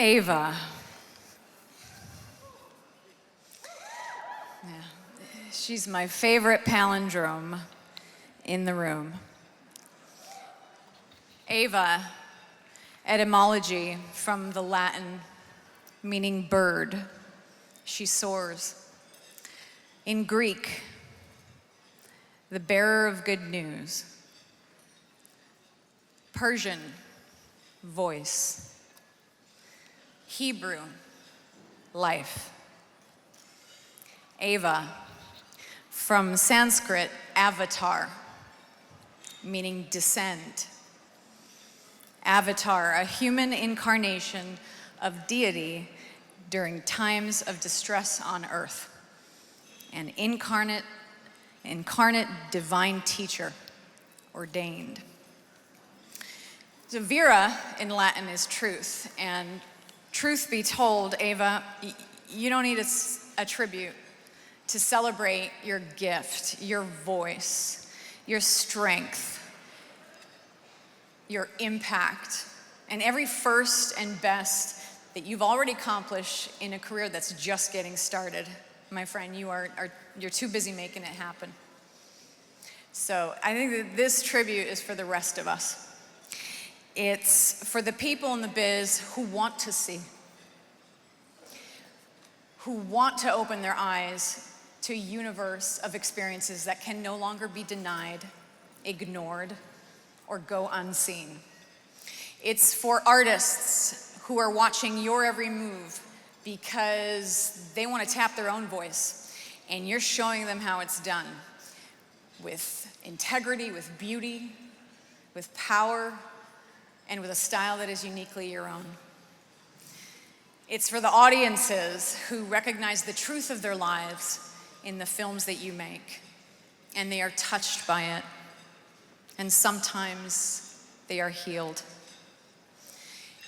Ava. Yeah. She's my favorite palindrome in the room. Ava, etymology from the Latin, meaning bird. She soars. In Greek, the bearer of good news. Persian, voice. Hebrew, life. Ava, from Sanskrit, avatar, meaning descend. Avatar, a human incarnation of deity during times of distress on earth. An incarnate divine teacher, ordained. So Vera in Latin is truth, and truth be told, Ava, you don't need a tribute to celebrate your gift, your voice, your strength, your impact, and every first and best that you've already accomplished in a career that's just getting started. My friend, you're too busy making it happen. So I think that this tribute is for the rest of us. It's for the people in the biz who want to see, who want to open their eyes to a universe of experiences that can no longer be denied, ignored, or go unseen. It's for artists who are watching your every move because they want to tap their own voice, and you're showing them how it's done with integrity, with beauty, with power, and with a style that is uniquely your own. It's for the audiences who recognize the truth of their lives in the films that you make, and they are touched by it, and sometimes they are healed.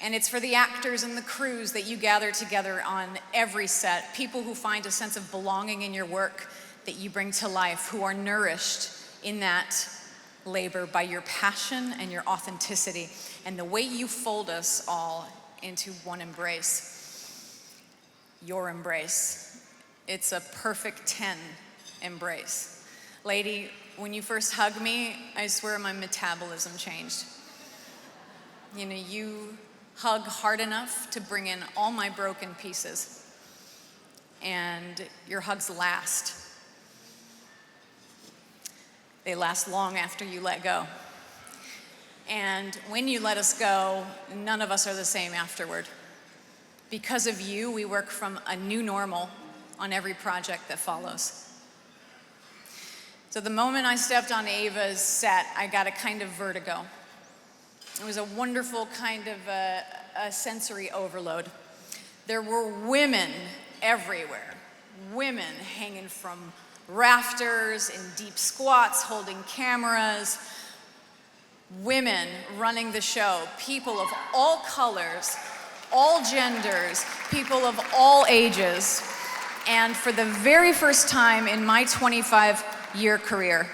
And it's for the actors and the crews that you gather together on every set, people who find a sense of belonging in your work that you bring to life, who are nourished in that labor by your passion and your authenticity, and the way you fold us all into one embrace. Your embrace. It's a perfect 10 embrace. Lady, when you first hugged me, I swear my metabolism changed. You know, you hug hard enough to bring in all my broken pieces, and your hugs last. They last long after you let go. And when you let us go, none of us are the same afterward. Because of you, we work from a new normal on every project that follows. So the moment I stepped on Ava's set, I got a kind of vertigo. It was a wonderful kind of a sensory overload. There were women everywhere, women hanging from rafters in deep squats, holding cameras, women running the show, people of all colors, all genders, people of all ages. And for the very first time in my 25-year career,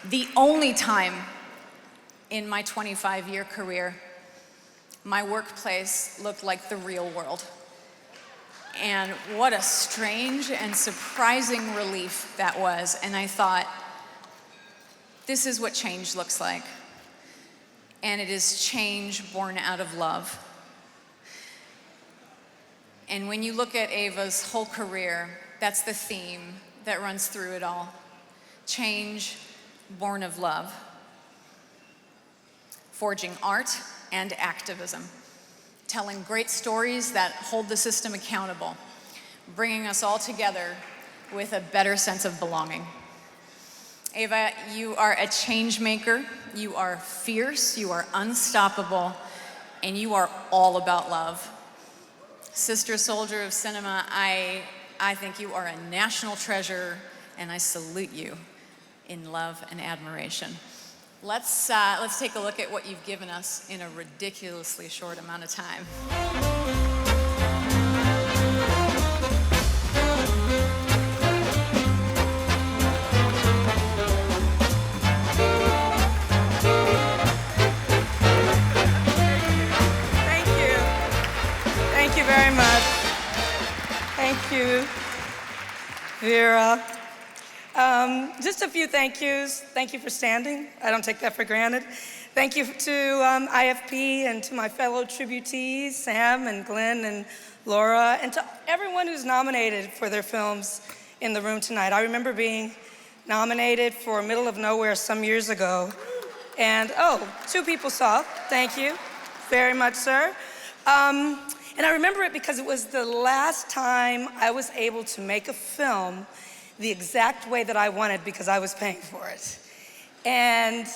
the only time in my 25-year career, my workplace looked like the real world. And what a strange and surprising relief that was. And I thought, this is what change looks like. And it is change born out of love. And when you look at Ava's whole career, that's the theme that runs through it all. Change born of love. Forging art and activism. Telling great stories that hold the system accountable, bringing us all together with a better sense of belonging. Ava, you are a change maker, you are fierce, you are unstoppable, and you are all about love. Sister Soldier of Cinema, I think you are a national treasure, and I salute you in love and admiration. Let's take a look at what you've given us in a ridiculously short amount of time. you very much. Thank you, Vera. Just a few thank yous. Thank you for standing. I don't take that for granted. Thank you to IFP and to my fellow tributees, Sam and Glenn and Laura, and to everyone who's nominated for their films in the room tonight. I remember being nominated for Middle of Nowhere some years ago. And, oh, 2 people saw. Thank you very much, sir. And I remember it because it was the last time I was able to make a film the exact way that I wanted because I was paying for it. And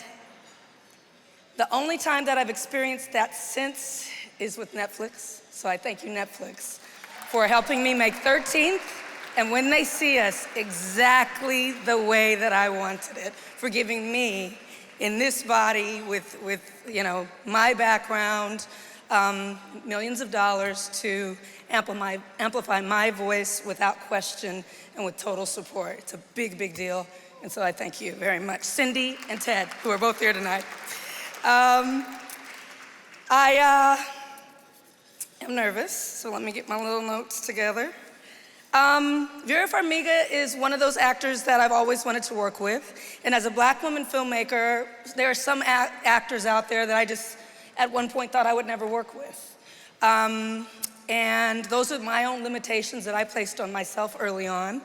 the only time that I've experienced that since is with Netflix. So I thank you, Netflix, for helping me make 13th and When They See Us exactly the way that I wanted it, for giving me in this body with you know, my background, millions of dollars to amplify my voice without question and with total support. It's a big, big deal. And so I thank you very much. Cindy and Ted, who are both here tonight. I am nervous, so let me get my little notes together. Vera Farmiga is one of those actors that I've always wanted to work with. And as a Black woman filmmaker, there are some actors out there that I just, at one point, thought I would never work with. And those are my own limitations that I placed on myself early on.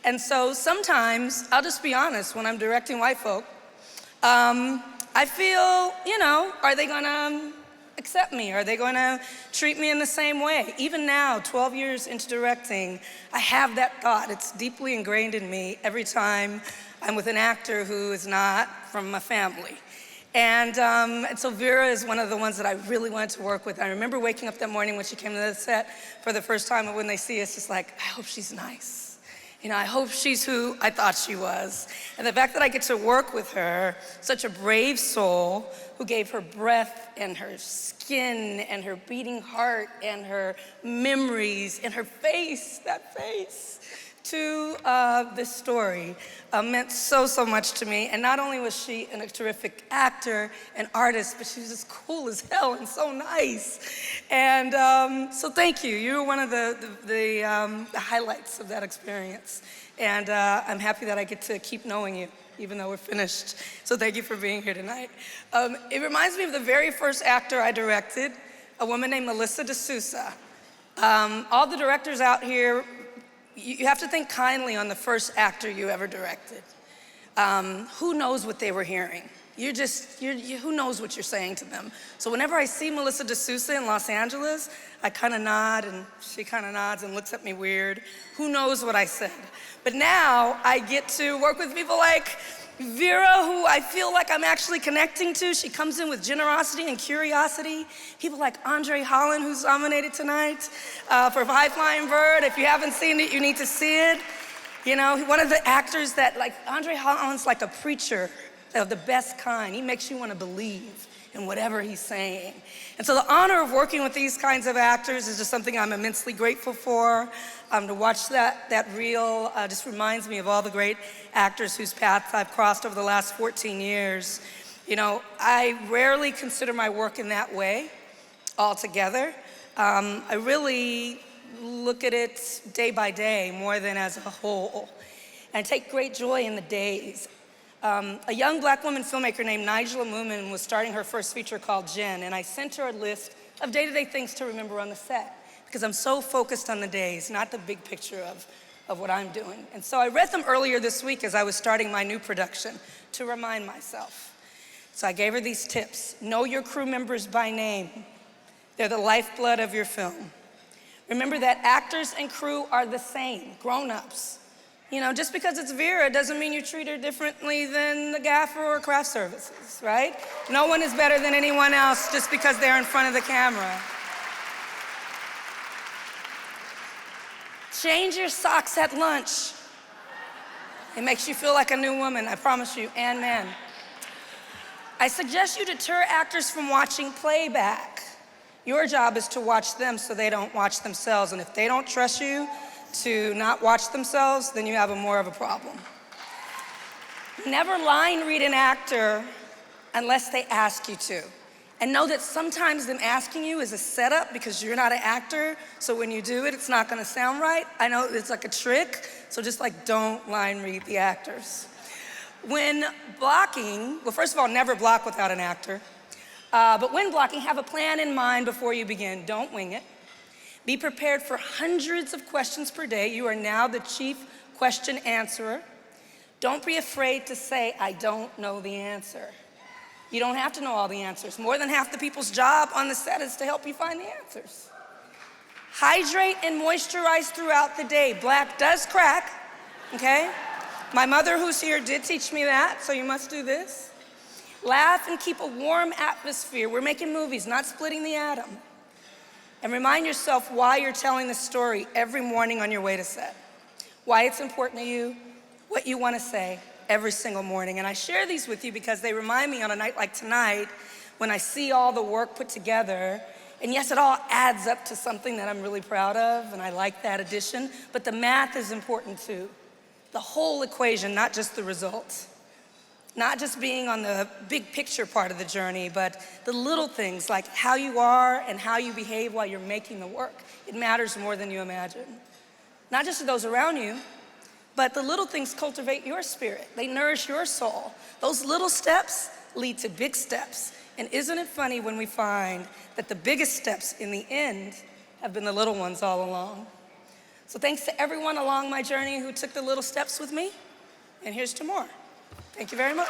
And so sometimes, I'll just be honest, when I'm directing white folk, I feel, you know, are they gonna accept me? Are they gonna treat me in the same way? Even now, 12 years into directing, I have that thought. It's deeply ingrained in me every time I'm with an actor who is not from my family. And so Vera is one of the ones that I really wanted to work with. I remember waking up that morning when she came to the set for the first time, and When They See Us, just like, I hope she's nice. You know, I hope she's who I thought she was. And the fact that I get to work with her, such a brave soul who gave her breath and her skin and her beating heart and her memories and her face, that face, to this story meant so, so much to me. And not only was she a terrific actor and artist, but she was just cool as hell and so nice. And so thank you. You were one of the highlights of that experience. And I'm happy that I get to keep knowing you, even though we're finished. So thank you for being here tonight. It reminds me of the very first actor I directed, a woman named Melissa D'Souza. All the directors out here, you have to think kindly on the first actor you ever directed. Who knows what they were hearing? Who knows what you're saying to them? So whenever I see Melissa D'Souza in Los Angeles, I kind of nod and she kind of nods and looks at me weird. Who knows what I said? But now I get to work with people like Vera, who I feel like I'm actually connecting to. She comes in with generosity and curiosity. People like Andre Holland, who's nominated tonight for High Flying Bird. If you haven't seen it, you need to see it. You know, one of the actors that, like, Andre Holland's like a preacher of the best kind. He makes you want to believe in whatever he's saying. And so the honor of working with these kinds of actors is just something I'm immensely grateful for. To watch that reel just reminds me of all the great actors whose paths I've crossed over the last 14 years. You know, I rarely consider my work in that way altogether. I really look at it day by day more than as a whole. And I take great joy in the days. A young Black woman filmmaker named Nigella Moomin was starting her first feature called Jen, and I sent her a list of day-to-day things to remember on the set, because I'm so focused on the days, not the big picture of what I'm doing. And so I read them earlier this week as I was starting my new production to remind myself. So I gave her these tips. Know your crew members by name. They're the lifeblood of your film. Remember that actors and crew are the same, grown-ups. You know, just because it's Vera doesn't mean you treat her differently than the gaffer or craft services, right? No one is better than anyone else just because they're in front of the camera. Change your socks at lunch. It makes you feel like a new woman, I promise you, and man. I suggest you deter actors from watching playback. Your job is to watch them so they don't watch themselves, and if they don't trust you to not watch themselves, then you have more of a problem. Never line read an actor unless they ask you to. And know that sometimes them asking you is a setup because you're not an actor, so when you do it, it's not gonna sound right. I know it's like a trick, so just like don't line read the actors. When blocking, well, first of all, never block without an actor. But when blocking, have a plan in mind before you begin. Don't wing it. Be prepared for hundreds of questions per day. You are now the chief question answerer. Don't be afraid to say, I don't know the answer. You don't have to know all the answers. More than half the people's job on the set is to help you find the answers. Hydrate and moisturize throughout the day. Black does crack, okay? My mother, who's here, did teach me that, so you must do this. Laugh and keep a warm atmosphere. We're making movies, not splitting the atom. And remind yourself why you're telling the story every morning on your way to set. Why it's important to you, what you want to say every single morning. And I share these with you because they remind me on a night like tonight when I see all the work put together. And yes, it all adds up to something that I'm really proud of, and I like that addition. But the math is important too. The whole equation, not just the results. Not just being on the big picture part of the journey, but the little things like how you are and how you behave while you're making the work. It matters more than you imagine. Not just to those around you, but the little things cultivate your spirit. They nourish your soul. Those little steps lead to big steps. And isn't it funny when we find that the biggest steps in the end have been the little ones all along? So thanks to everyone along my journey who took the little steps with me, and here's to more. Thank you very much.